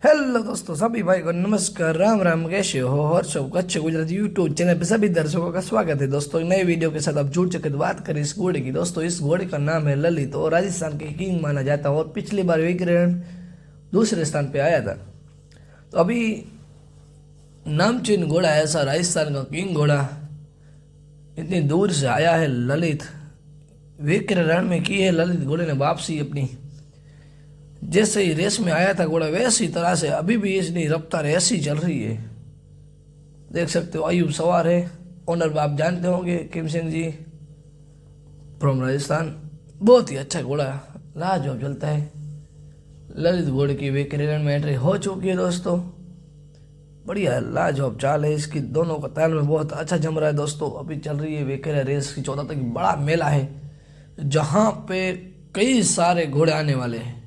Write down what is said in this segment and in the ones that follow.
Hello दोस्तों, सभी भाई को नमस्कार, राम राम। कैसे हो? और सब अच्छे गुजरात यूट्यूब चैनल पे सभी दर्शकों का स्वागत है। दोस्तों नए वीडियो के साथ आप जुड़ चुके। तो बात करें इस घोड़े की। दोस्तों इस घोड़े का नाम है ललित और राजस्थान के किंग माना जाता है और पिछली बार विक्रम दूसरे स्थान पे आया था। तो अभी नामचीन घोड़ा है ऐसा, राजस्थान का किंग घोड़ा इतनी दूर से आया है ललित। विक्रम रण में की है ललित घोड़े ने वापसी अपनी। जैसे ही रेस में आया था घोड़ा वैसी तरह से अभी भी इसकी रफ्तार ऐसी चल रही है। देख सकते हो अयूब सवार है। ओनर आप जानते होंगे किम सिंह जी फ्रॉम राजस्थान। बहुत ही अच्छा घोड़ा लाजवाब चलता है। ललित घोड़े की विक्रम में एंट्री हो चुकी है दोस्तों। बढ़िया लाजवाब चाल है इसकी, दोनों का ताल में बहुत अच्छा जम रहा है दोस्तों। अभी चल रही है विक्रम रेस की 14 तक बड़ा मेला है जहाँ पे कई सारे घोड़े आने वाले हैं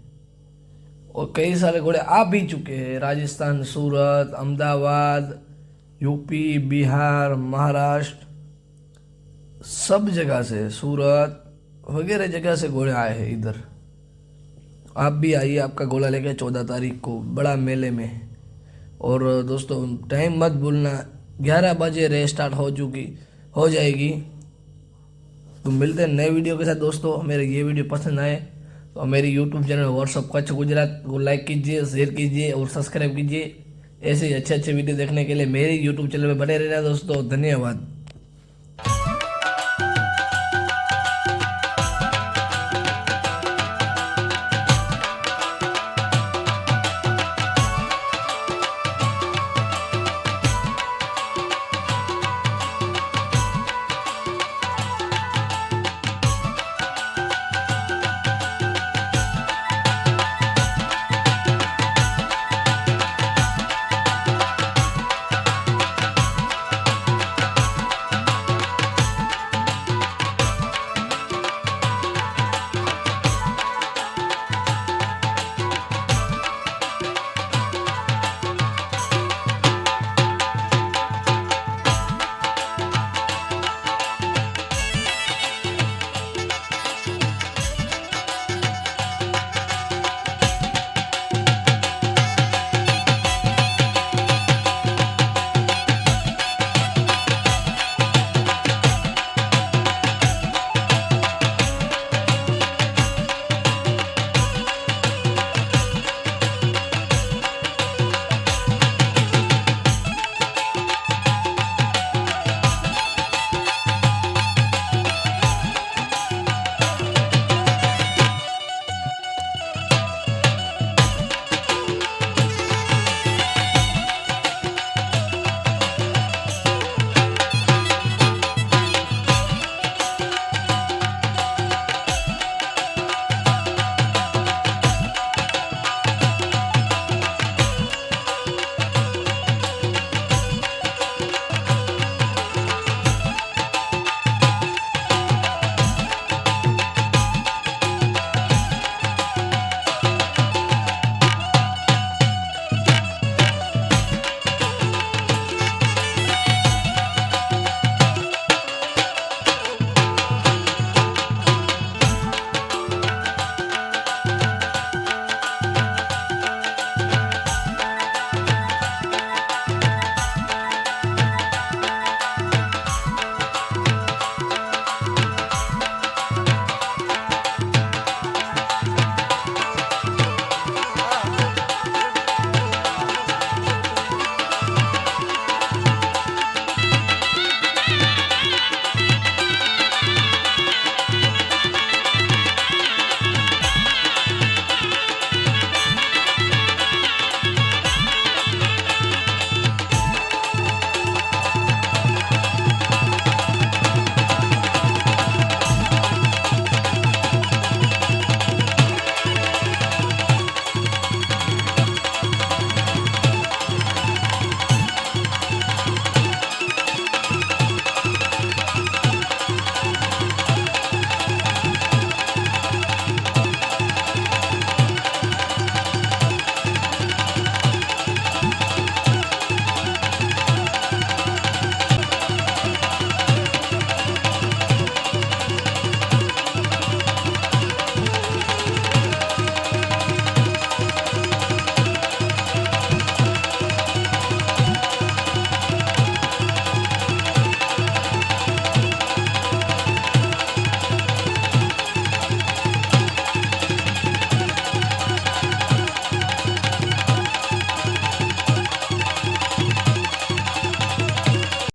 और कई सारे घोड़े आ भी चुके हैं। राजस्थान, सूरत, अहमदाबाद, यूपी, बिहार, महाराष्ट्र, सब जगह से, सूरत वगैरह जगह से घोड़े आए हैं इधर। आप भी आइए, आपका घोड़ा लेके 14 तारीख को बड़ा मेले में। और दोस्तों टाइम मत भूलना, 11 बजे रेस स्टार्ट हो जाएगी। तो मिलते हैं नए वीडियो के साथ दोस्तों। मेरे ये वीडियो पसंद आए तो मेरी YouTube channel WhatsApp Kutch Gujarat को लाइक कीजिए, शेयर कीजिए और सब्सक्राइब कीजिए। ऐसे ही अच्छे अच्छे वीडियो देखने के लिए मेरे यूट्यूब चैनल में बने रहना दोस्तों। धन्यवाद।